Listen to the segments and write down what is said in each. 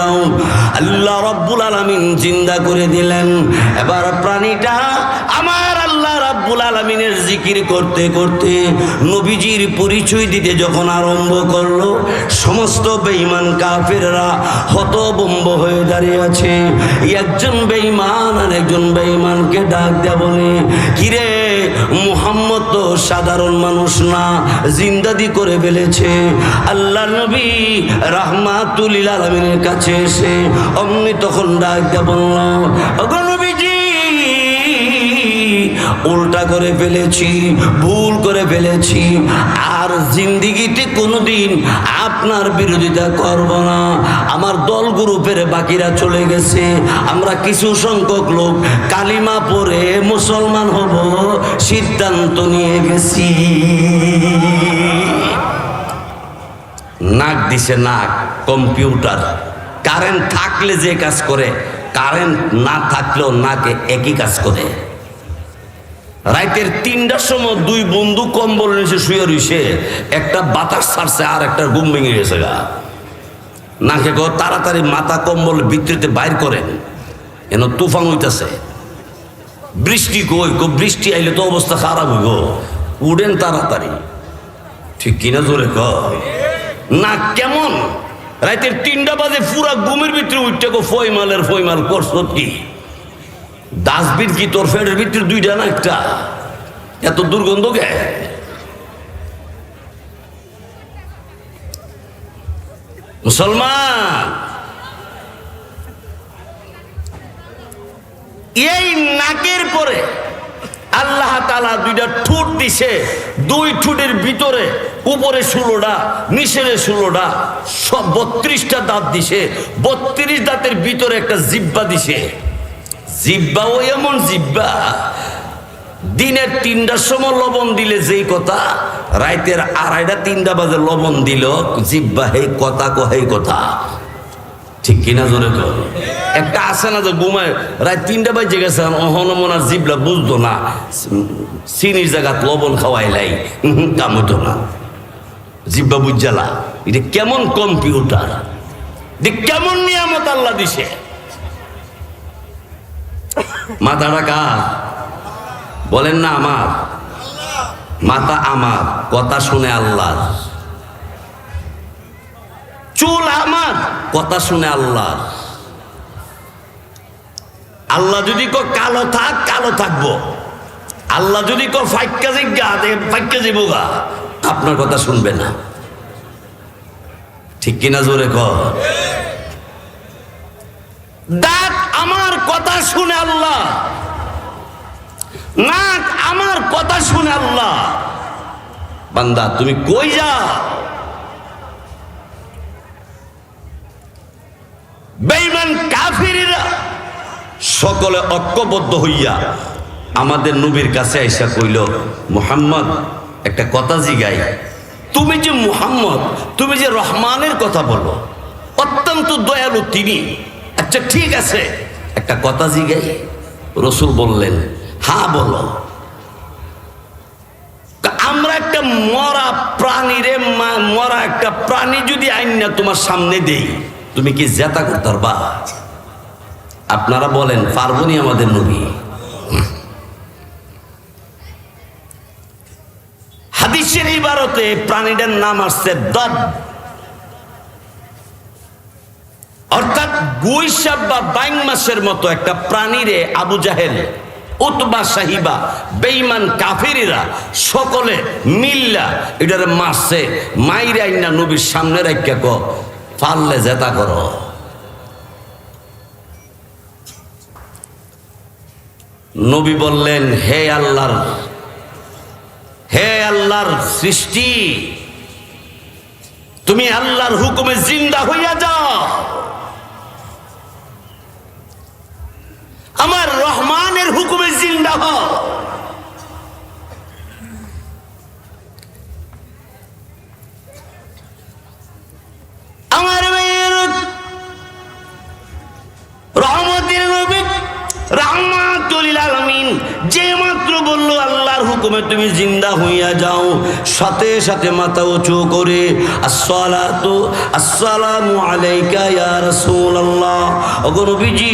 দাও। আল্লাহ রাব্বুল আলামিন জিন্দা করে দিলেন। এবার প্রাণীটা আমার আল্লাহ রাব্বুল আলামিনের জিকির করতে করতে নবীজির পরিচয় দিতে যখন আরম্ভ করলো, সমস্ত বেঈমান কাফেররা হতভম্ব হয়ে দাঁড়িয়ে আছে। একজন বেঈমান আর একজন বেঈমানকে ডাক দেয়া বলে, কিরে মুহাম্মদ তো সাধারণ মানুষ না, জিন্দাদি করে ফেলেছে। আল্লাহ নবী রাহমাতুল লিল আলামিনের কাছে এসে অমনি তখন ডাক দেয়া বলল, ওগো নবীজি, উল্টা করে ফেলেছি, ভুল করে ফেলেছি, আর জিন্দিগিতে কোনোদিন আপনার বিরোধিতা করব না। আমার দল গ্রুপের বাকিরা চলে গেছে, আমরা কিছু সংখ্যক লোক কালিমা পড়ে মুসলমান হব সিদ্ধান্ত নিয়ে গেছি। নাক দিছে নাক, কম্পিউটার। কারেন্ট থাকলে যে কাজ করে, কারেন্ট না থাকলেও নাকে একই কাজ করে। রাতের 3টার সময় দুই বন্ধু কম্বল নিচে শুয়ে রইছে, একটা বাতাস ছাড়ছে আর একটা ঘুম ভেঙে গেছে গা। নাকে গো তাড়াতাড়ি মাথা কম্বল ভিতরেতে বাইর করেন, এন তুফান হইতেছে। বৃষ্টি কই, বৃষ্টি আইলে তো অবস্থা খারাপ হইব, উড়েন তাড়াতাড়ি। ঠিক কিনা জোরে কয় না? কেমন রাতের 3টা বাজে পুরা ঘুমের ভিতরে উঠতে গো ফয়মালের ফয়মাল করছ কি? ডাস্টবিন কি তোর ফেটের ভিতরে 2টা না 1টা? এত দুর্গন্ধ কে? মুসলমান, এই নাকের পরে আল্লাহ তাআলা 2টা ঠোঁট দিছে। 2 ঠোঁটের ভিতরে উপরে 16টা, নিচে 16টা, সব 32টা দাঁত দিছে। 32 দাঁতের ভিতরে একটা জিহ্বা দিছে। জিহ্বাও এমন জিহ্বা, দিনের 3টার সময় লবণ দিলে যেই কথা, রাতের 2:30-3টা বাজে লবণ দিল, জিহ্বা হেই কথা কহেই কথা। ঠিক কিনা জোরে তো? একটা আছে না যে ঘুমায় রাত 3টা বাজে গেছে, অহনমনার জিভলা বুঝতো না, চিনির জায়গাত লবণ খাওয়াইলাই, কাম হতো না, জিহ্বা বুঝালা। এটা কেমন কম্পিউটার, কেমন নিয়ামত আল্লাহ দিছে। মাথাটা কার? বলেন না আমার মাথা, আমার কথা শুনে আল্লাহ। চুল আমার কথা শুনে আল্লাহ। আল্লাহ যদি কো কালো থাক, কালো থাকবো। আল্লাহ যদি কো ফাইক্কা জিগা, ফাইক্কা যাবো গা, আপনার কথা শুনবে না। ঠিক কিনা জোরে কর? দাঁত আমার কথা শুনে আল্লাহ, নাক আমার কথা শুনে আল্লাহ। বান্দা তুমি কই যাও? বেঈমান কাফিররা সকলে ঐক্যবদ্ধ হইয়া আমাদের নবীর কাছে আইসা কইল, মুহাম্মদ একটা কথা জিগাই, তুমি যে মুহাম্মদ, তুমি যে রহমানের কথা বলো, অত্যন্ত দয়ালু তিনি। আচ্ছা ঠিক আছে, একটা কথা জিগাই। রসুল বললেন, হ্যাঁ বলো। আমরা একটা মরা প্রাণীরে, মরা একটা প্রাণী যদি আইনা তোমার সামনে দেই, তুমি কি জেতা করতে পারবা? আপনারা বলেন পারবনি? আমাদের নবী হাদিসের ইবারতে প্রাণীটার নাম আসছে দব, অর্থাৎ গুইসাব বা বাইং মাসের মতো একটা প্রাণীরে আবু জাহেল, উতবা, সাহিবা, বেঈমান কাফিররা সকলে মিল্লা এটারে মারছে। মাইরে আইনা নবীর সামনে রাখিয়া কো, পারলে জেতা করো। নবী বললেন, হে আল্লাহর, হে আল্লাহর সৃষ্টি, তুমি আল্লাহর হুকুমে জিন্দা হইয়া যাও। আমার রহমানের হুকুমে জিন্দা হও। আমার রহমতের নবী, রহমাতুল রাহমাতুল আলামিন যে মাত্র বললো আল্লাহর হুকুমে তুমি জিন্দা হইয়া যাও, সাথে সাথে মাথা উঁচু করে আসসালাতু আসসালামু আলাইকা ইয়া রাসূলুল্লাহ, ওগো নবীজি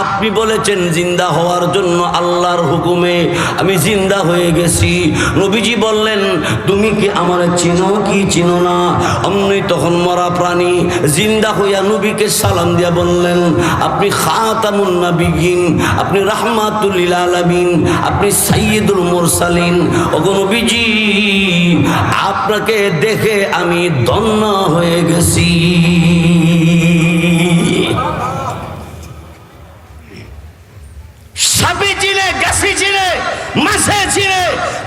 আপনি বলেছেন জিন্দা হওয়ার জন্য, আল্লাহর হুকুমে আমি জিন্দা হয়ে গেছি। নবীজি বললেন তুমি কি আমার চিনো কি চিনো না? অমনি তখন মরা প্রাণী জিন্দা হইয়া নবীকে সালাম দিয়া বললেন আপনি খাতামুন নবিয়্যিন, আপনি রাহমাতুল লিল আলামিন, আপনি সাইয়্যিদুল মুরসালিন। ওগো নবীজি আপনাকে দেখে আমি ধন্য হয়ে গেছি। সাপে চিনে, গাছি চিনে, মাছে চিনে,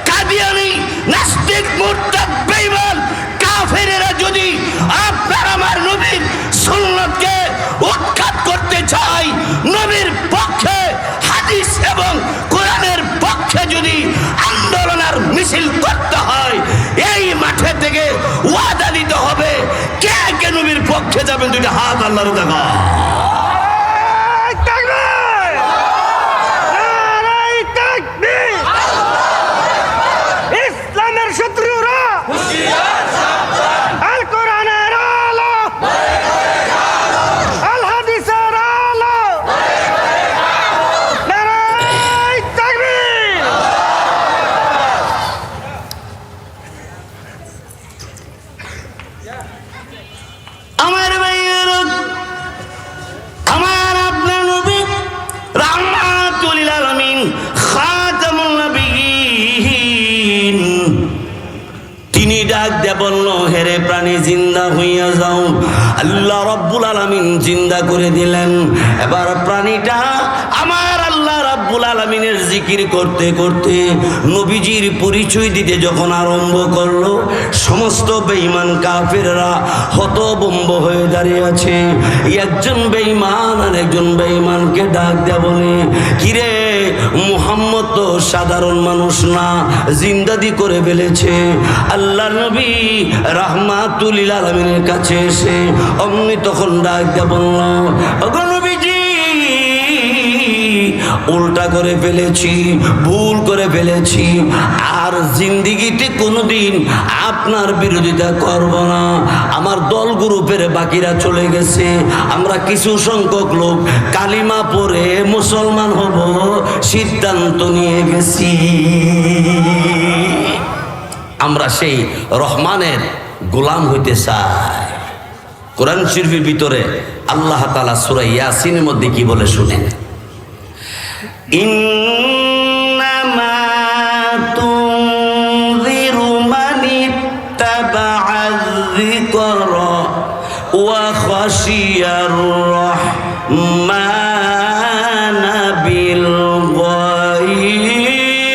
কাদিয়ানি, নাস্তিক, মুরতাদ, বেঈমান, কাফেরেরা যদি আপনার আমার নবীর সুন্নাতকে উৎখাত করতে চায়, নবীর পক্ষে হাদিস এবং কোরআনের পক্ষে যদি আন্দোলন আর মিছিল করতে হয়, এই মাঠে থেকে ওয়াদা দিতে হবে কে কে নবীর পক্ষে যাবেন। দুইটা হাত আল্লাহর দেখা। ইসলামের শত্রুরা আল কোরআনের আলো, আল হাদিসের আলো, নারায়ে তাকবীর। আমার ভাইয়ের, আমার আপনার নবী রাহমাতুল লিল আলামিন খাতামুন নবিয়্যিন, তিনি ডাক দিয়ে বলল হেরে প্রাণী জিন্দা হইয়া যাও। আল্লাহ রাব্বুল আলামিন জিন্দা করে দিলেন। এবার প্রাণীটা আমার আল্লাহ রাব্বুল আলামিনের জিকির করতে করতে নবীজির পরিচয় দিতে যখন আরম্ভ করলো, সমস্ত বেঈমান কাফেররা হতভম্ব হয়ে দাঁড়িয়ে আছে। একজন বেঈমান আর একজন বেঈমানকে ডাক দেয়া বলে কিরে মুহাম্মদ তো সাধারণ মানুষ না, জিন্দাদি করে ফেলেছে। আল্লাহ নবী রাহমাতুল লিল আলামিনের কাছে এসে অমনি তখন ডাক দেয়া বলল ওগো নবীজি উল্টা করে ফেলেছি, ভুল করে ফেলেছি, আর জিন্দিগিতে কোনোদিন আপনার বিরোধিতা করব না। আমার দল গ্রুপের বাকিরা চলে গেছে, আমরা কিছু সংখ্যক লোক কালিমা পড়ে মুসলমান হব সিদ্ধান্ত নিয়ে গেছি। আমরা সেই রহমানের গোলাম হইতে চাই। কোরআন শরীফের ভিতরে আল্লাহ তাআলা সূরা ইয়াসিনের মধ্যে কি বলে শুনেন, ইন্নামা তুনযিরু মানিত্তাবা'আয যিকরা ওয়া খাশিয়ার রাহমানা বিল গায়ব।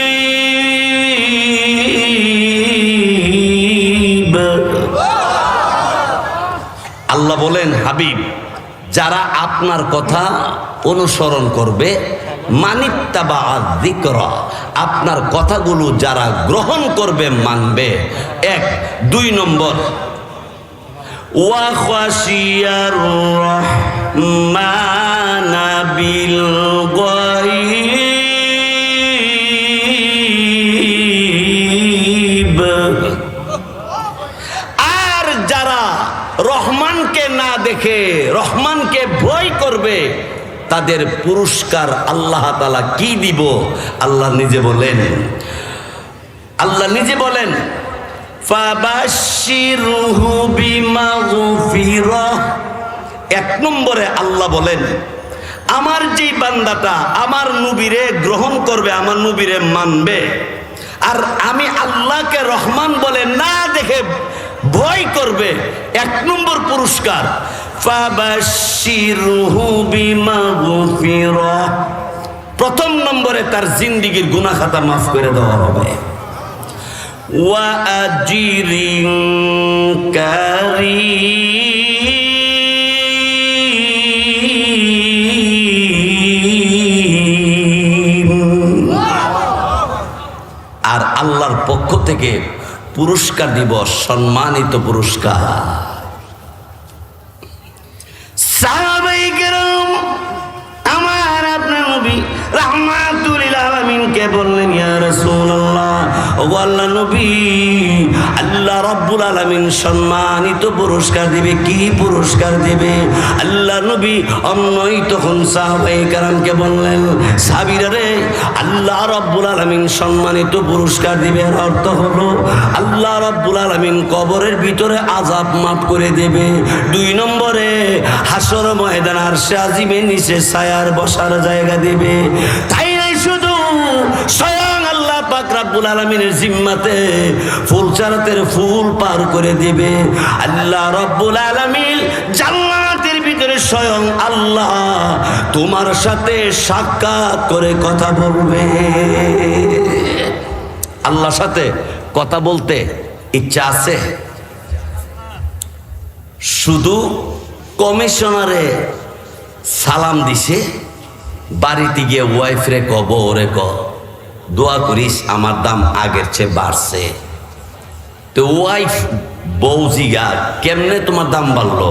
আল্লাহ বলেন হাবিব যারা আপনার কথা অনুসরণ করবে, মানিত্তাবা'আয যিকরা আপনার কথাগুলো যারা গ্রহণ করবে মানবে, এক। দুই নম্বর ওয়া খাশিয়ার রাহমানা বিল গায়ব, আর যারা রহমানকে না দেখে রহমানকে ভয় করবে তাদের পুরস্কার আল্লাহ তাআলা কি দিব? আল্লাহ নিজে বলেন, আল্লাহ নিজে বলেন ফাবাশশিরহু বিমাগফিরাহ। এক নম্বরে আল্লাহ বলেন আমার যেই বান্দাটা আমার নবীরে গ্রহণ করবে, আমার নবীরে মানবে, আর আমি আল্লাহকে রহমান বলে না দেখে ভয় করবে, এক নম্বর পুরস্কার ফাবাশশিরহু বিমাগফিরাহ। প্রথম নম্বরে তার জিন্দেগীর গুনাহ খাতা মাফ করে দেওয়া হবে। ওয়া আজরিন কারীম, আর আল্লাহর পক্ষ থেকে পুরস্কার দিব, সম্মানিত পুরস্কার। সাহাবায়ে কেরাম আমার আপনার নবী দিয়ে বললেন, ইয়া রাসূলুল্লাহ, ও আল্লাহর নবী, আল্লাহ রাব্বুল আলামিন সম্মানিত পুরস্কার দিবে। কি পুরস্কার দিবে? আল্লাহর নবী অন্যই তখন সাহাবায়ে কেরামকে বললেন, সাহাবীরা রে, আল্লাহ রাব্বুল আলামিন সম্মানিত পুরস্কার দিবে। এর অর্থ হলো আল্লাহ রাব্বুল আলামিন কবরের ভিতরে আযাব মাফ করে দেবে। 2 নম্বরে হাসর ময়দান আরশে আজিমের নিচে ছায়ার বসার জায়গা দেবে। তাই নাই শুধু, স্বয়ং আল্লাহ পাক রব্বুল আলামিনের জিম্মাতে ফুলচারাতের ফুল পার করে দিবে। আল্লাহ রব্বুল আলামিন জান্নাতের ভিতরে স্বয়ং আল্লাহ তোমার সাথে সাক্ষাৎ করে কথা বলবে। আল্লাহর সাথে কথা বলতে ইচ্ছা আছে? শুধু কমিশনারে সালাম দিছে, বাড়িতে গিয়ে ওয়াইফরে কব, ওরে ক দোয়া করিস আমার দাম আগের চেয়ে বাড়ছে। তো ওয়াইফ বউজিগা, কেমনে তোমার দাম বাড়লো?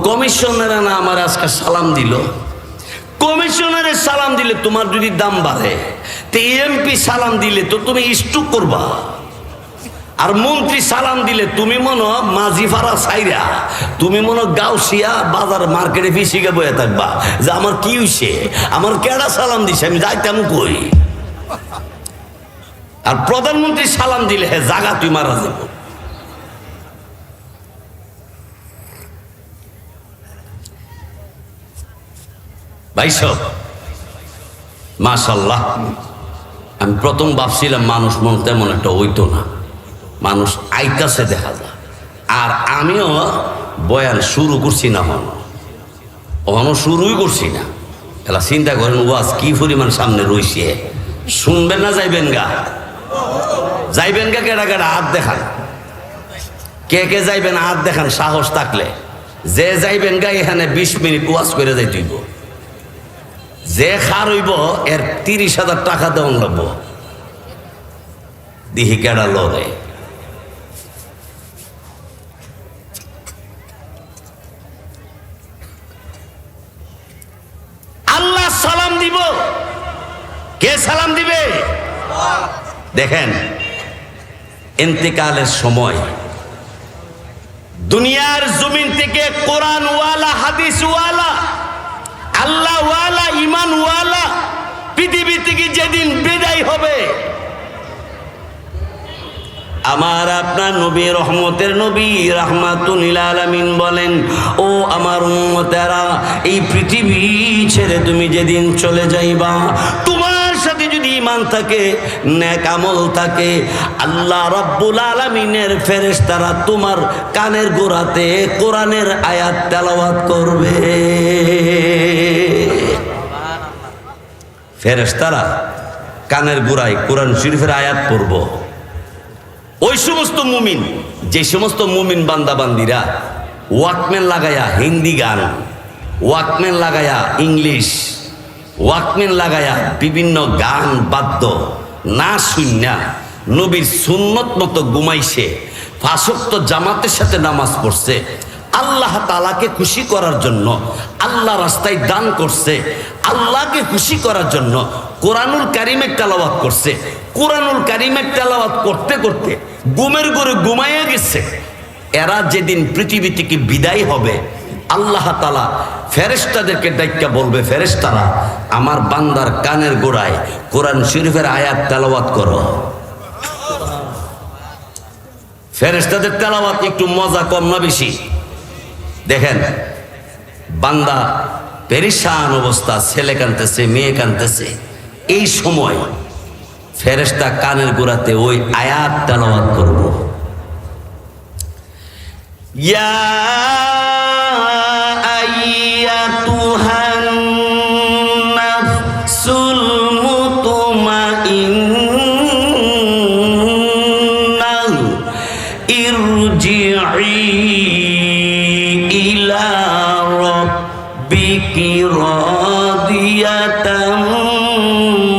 কমিশনারে না আমার আজকে সালাম দিল। কমিশনারে সালাম দিলে তোমার যদি দাম বাড়ে, তো এমপি সালাম দিলে তো তুমি স্ট্রোক করবা। আর মন্ত্রী সালাম দিলে তুমি মনো মাঝিফারা সাইরা, তুমি মনো গাউসিয়া বাজার মার্কেটে ফিসিকে বয়ে থাকবা যে আমার কি হইছে, আমার কেডা সালাম দিছে, আমি যাইতাম কই। আর প্রধানমন্ত্রী সালাম দিলে হে জাগা তুই মারা যাব। ভাই সব মাশাআল্লাহ, আমি প্রথম ভাবছিলাম মানুষ মন তেমন একটা হইতো না, মানুষ আইতাছে দেখা যায়। আর আমিও বয়ান শুরু করছি না, হনো শুরুই করছি না। এলা চিন্তা করেন ওয়াজ কি পরিমাণ সামনে রইছে। শুনবেন না যাইবেন গা? যাইবেন গা? কেডা কেডা হাত দেখান, কে কে যাইবেন হাত দেখান সাহস থাকলে। যে যাইবেন গা এখানে 20 মিনিট ওয়াজ করে যাইতেইব। যে খার হইব এর 30,000 টাকা দেওয়ান লাগবো। দিহি কেডা লড়ে। আল্লাহ সালাম দিব, কে সালাম দিবে? দেখেন, ইন্তেকালের সময় দুনিয়ার জমিন থেকে কোরআন ওয়ালা, হাদিস ওয়ালা, আল্লাহ ওয়ালা, ইমান ওয়ালা পৃথিবী থেকে যেদিন বিদায় হবে, আমার আপনার নবী, রহমতের নবী রাহমাতুল লিল আলামিন বলেন, ও আমার উম্মতেরা, এই পৃথিবী ছেড়ে তুমি যেদিন চলে যাইবা, তোমার সাথে যদি ঈমান থাকে, নেক আমল থাকে, আল্লাহ রাব্বুল আলামিনের ফেরেশতারা তোমার কানের গোড়াতে কোরআনের আয়াত তেলাওয়াত করবে। ফেরেশতারা কানের গোড়ায় কোরআন শরীফের আয়াত পড়ব। ওই সমস্ত মুমিন, যে সমস্ত মুমিন বান্দা বান্দিরা ওয়াকম্যান লাগায়া হিন্দি গান, ওয়াকম্যান লাগায়া ইংলিশ, ওয়াকম্যান লাগায়া বিভিন্ন গান বাদ্য না শুননা নবীর সুন্নত মতো ঘুমাইছে, 5 ওয়াক্ত জামাতের সাথে নামাজ পড়ছে, আল্লাহ তাআলাকে খুশি করার জন্য আল্লাহ রাস্তায় দান করছে, আল্লাহকে খুশি করার জন্য কোরআনুল কারীমের তেলাওয়াত করছে, কোরআনুল কারীমের তেলাওয়াত করতে করতে ঘুমের ঘরে ঘুমাইয়া গেছে। এরা যেদিন পৃথিবী থেকে বিদায় হবে, আল্লাহ তাআলা ফেরেশতাদেরকে ডাইকা বলবে, ফেরেশতারা আমার বান্দার কানের গোড়ায় কোরআন শরীফের আয়াত তেলাওয়াত করো। ফেরেশতাদের তেলাওয়াত একটু মজা কম না বেশি? দেখেন, বান্দা পেরেশান অবস্থা, ছেলে কাঁদতেছে, মেয়ে কাঁদতেছে, এই সময় ফেরেশতা কানের গোড়াতে ওই আয়াত তেলাওয়াত করব। ইয়া আইয়াতুহান নাফসুল মুতমাইন্না ইরজিই ইলা রাব্বিকি রাদিয়াতাম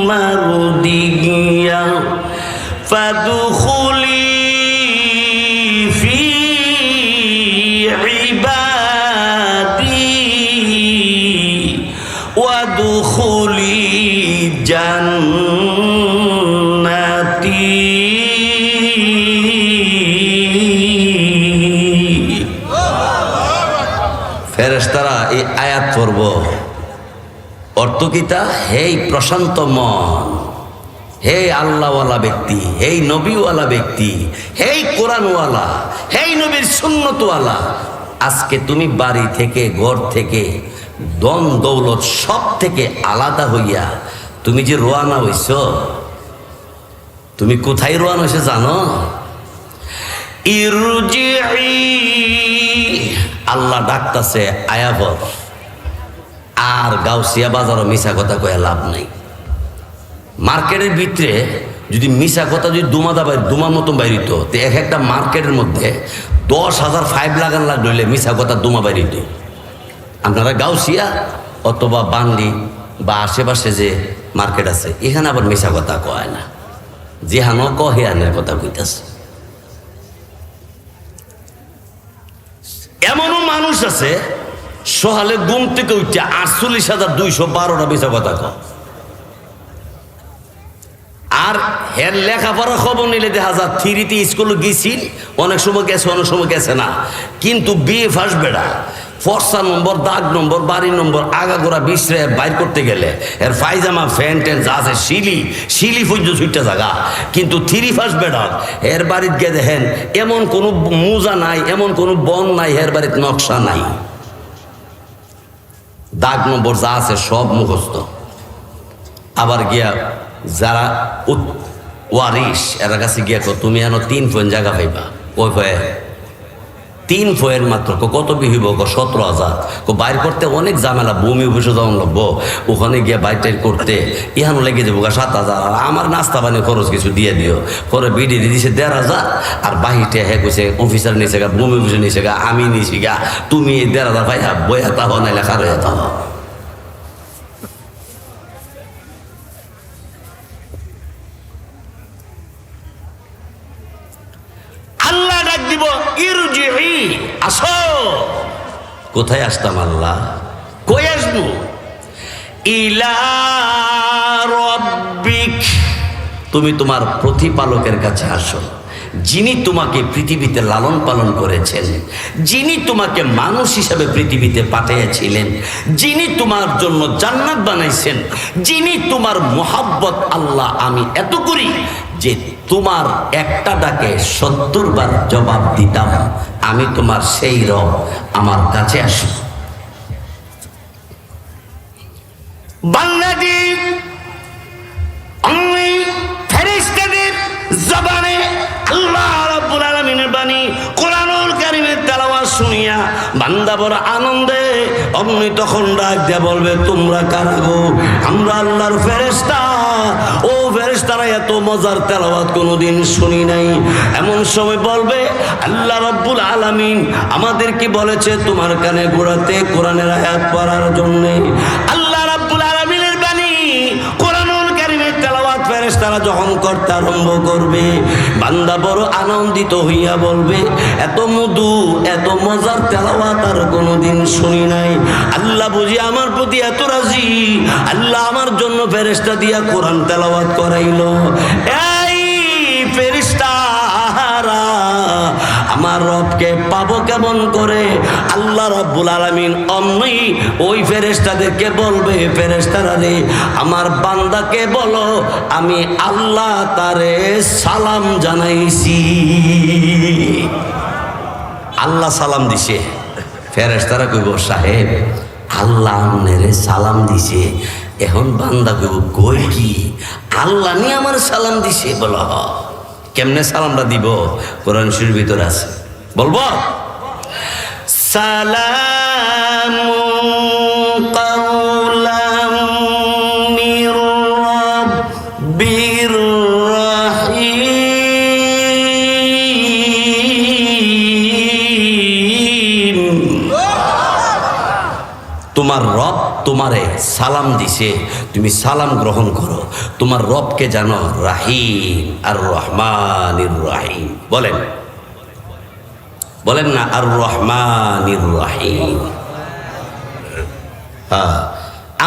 মারদিয়া ফাদখুলি ফি ইবাদি ওয়াদখুলি জান্নাতি। ফেরেশতারা এই আয়াত পড়ব, অর্থ কিতা? হেই প্রশান্ত মন, হে আল্লাহওয়ালা ব্যক্তি, হেই নবীওয়ালা ব্যক্তি, হেই কোরআনওয়ালা, হেই নবীর সুন্নতওয়ালা, আজকে তুমি বাড়ি থেকে, ঘর থেকে, ধন দৌলত সব থেকে আলাদা হইয়া তুমি যে রোয়ানা হইছ, তুমি কোথায় রোয়ানা হইছে জানো? ইরজিই, আল্লাহ ডাকতাছে আয়াবর। আর গাউসিয়া বাজারও মিশা কথা কয়ে লাভ নাই। মার্কেটের ভিতরে যদি মিশা কথা যদি দুমার মতন বাইরিত, তো এক একটা মার্কেটের মধ্যে 10,000 ফাইভ লাগান লাগলে মিশা কথা দুমা বাইরিত। আপনারা গাউসিয়া অথবা বান্ডি বা আশেপাশে যে মার্কেট আছে, এখানে আবার মিশা কথা কয় না, যেহানো কহে আনের কথা কইতাছে। এমনও মানুষ আছে সহালে ঘুম থেকে উঠে 48,212টা মিশা কথা কয়। আর হের লেখাপড়া খবর নিলে দেখা যায় 3তে স্কুলে গেছিল, অনেক সময় গেছে, অনেক সময় গেছে না, কিন্তু বিয়ে ফার্স্ট বেড়া ফর্সা নম্বর, দাগ নম্বর, বাড়ি নম্বর, আগাগোড়া বিশ্রে বাইর করতে গেলে এর পায়জামা ফ্যান ট্যান যা আছে শিলি পর্যন্ত ছুটটা জায়গা, কিন্তু 3 ফার্স্ট বেড়া এর বাড়িতে গিয়ে দেখেন এমন কোনো মোজা নাই, এমন কোনো বন নাই, এর বাড়িতে নকশা নাই, দাগ নম্বর যা আছে সব মুখস্থ। আবার গিয়া যারা ওয়ারিস এর কাছে গিয়া তুমি এনো 3 ফোন জায়গা পাইবা, ওই ভয়ে 3 ফয়ের মাত্র কত বিহিব? 17,000। বাইর করতে অনেক ঝামেলা, ভূমি অফিসে যাওয়ান লাগবো, ওখানে গিয়ে বাইর টাইর করতে ইহানো লেগে যাবো 7,000। আর আমার নাস্তা পানি খরচ কিছু দিয়ে দিও, পরে বিডি দিছে 1,500। আর বাহিরটা হ্যাঁ কইছে অফিসার নিছে গা, ভূমি অফিসে নিছে গা, আমি নিছি গা, তুমি 1,500 ভাই বইয়া তাহ না লেখা রয়ে তাহ। আল্লাহ ডাক দিব, ইরজিই, আসো। কোথায় আসতাম আল্লাহ? কই আসবো? ইলা রাব্বিক, তুমি তোমার প্রতিপালকের কাছে আসো, যিনি তোমাকে পৃথিবীতে লালন পালন করেছেন, যিনি তোমাকে মানুষ হিসাবে পৃথিবীতে পাঠিয়েছিলেন, যিনি তোমার জন্য জান্নাত বানাইছেন, যিনি তোমার মোহাব্বত আল্লাহ আমি এত করি যে তোমার একটা ডাকে 70 বার জবাব দিতাম, আমি তোমার সেই রব, আমার কাছে আসো। বাংলাদেশ আমি ফেরেশতাদের জবানে আল্লাহ রাব্বুল আলামিনের বাণী কোরআনুল কারীমের তেলাওয়াত শুনিয়া বান্দা বড় আনন্দে অমনি তখন ডাক দিয়ে বলবে, তোমরা কারা গো? আমরা আল্লাহর ফেরেশতা। ও ফেরেশতারা এত মজার তেলাওয়াত কোনোদিন শুনি নাই। এমন সময় বলবে, আল্লাহ রাব্বুল আলামিন আমাদেরকে বলেছে তোমার কানে গোড়াতে কোরআনের আয়াত পড়ার জন্য। আল্লাহ রাব্বুল আলামিনের বাণী কোরআনুল কারীমের তেলাওয়াত ফেরেশতারা যখন করতে আরম্ভ করবে, বান্দা বড় আনন্দিত হইয়া বলবে, এত মধু এত মজার তেলাওয়াত আর কোনোদিন শুনি নাই। আল্লাহ বুঝি আমার প্রতি এত রাজি, আল্লাহ আমার জন্য ফেরেশতা দিয়া কোরআন তেলাওয়াত করাইলো। এই ফেরেশতারা আমার রবকে পাবো কেমন করে? আল্লাহ রাব্বুল আলামিন অমনি ওই ফেরেশতাদেরকে বলবে, ফেরেশতারা রে, আমার বান্দাকে বলো আমি আল্লাহ তারে সালাম জানাইছি। আল্লাহ সালাম দিছে। ফেরেশতারা কইব, সাহেব আল্লাহ আমনেরে সালাম দিছে। এখন বান্দা কইব, কই কি আল্লাহ নি আমার সালাম দিছে? বলো কেমনে সালামটা দিব? কোরআন শরীফের ভিতরে আছে, বলবো সালামুন কাওলাম মির রাব্বির রাহিম। তোমার রব তোমারে সালাম দিছে, তুমি সালাম গ্রহণ করো। তোমার রবকে জানো রাহিম আর রহমানির রাহিম। বলেন বলেন না, আর রহমানির রাহিম। হ্যাঁ,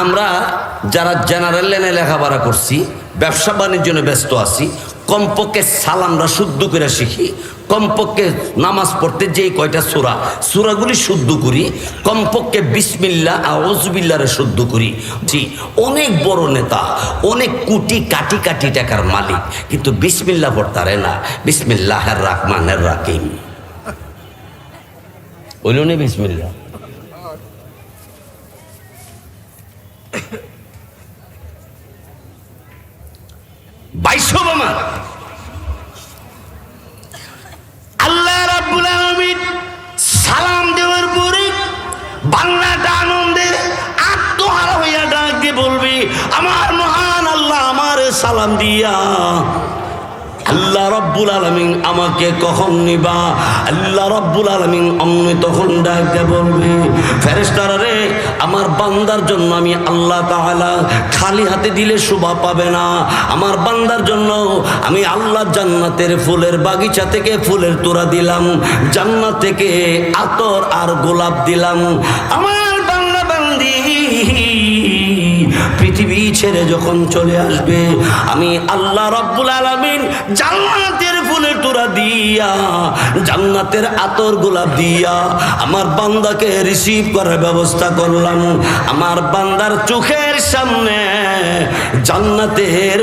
আমরা যারা জেনারেল লাইনে লেখাপড়া করছি, ব্যবসা বাণিজ্য ব্যস্ত আছি, কমপক্ষে সালামরা শুদ্ধ করে শিখি, কমপক্ষে নামাজ পড়তে যেই কয়টা সূরাগুলি শুদ্ধ করি, কমপক্ষে বিসমিল্লাহ আউযুবিল্লাহরে শুদ্ধ করি। জি, অনেক বড় নেতা, অনেক কোটি কাটি কাটি টাকার মালিক, কিন্তু বিসমিল্লাহ পড়তারে না। বিসমিল্লাহির রহমানির রহিম বলুন না, বিসমিল্লাহ। বাইশোবামা আল্লাহ রাব্বুল আলামিন সালাম দেওয়ার পরে বাংলাটা আনন্দের আত্মহারা হইয়া ডাক দিয়ে বলবে, আমার মহান আল্লাহ আমারে সালাম দিয়া। আল্লাহ রাব্বুল আলামিন আমাকে কখন নিবা? আল্লাহ রাব্বুল আলামিন অমনি তখন ডাক দিয়ে বলবে, ফেরেশতারা রে, আমার বান্দার জন্য আমি আল্লাহ তাআলা খালি হাতে দিলে শোভা পাবে না। আমার বান্দার জন্য আমি আল্লাহ জান্নাতের ফুলের বাগিচা থেকে ফুলের তোড়া দিলাম, জান্নাত থেকে আতর আর গোলাপ দিলাম। আমার বান্দা বান্দি পৃথিবী ছেড়ে যখন চলে আসবে, আমি আল্লাহ রাব্বুল আলামিন জান্নাতের ফুলের তোড়া দিয়া, জান্নাতের আতর গোলাপ দিয়া আমার বান্দাকে রিসিভ করার ব্যবস্থা করলাম। আমার বান্দার চোখের সামনে জান্নাতের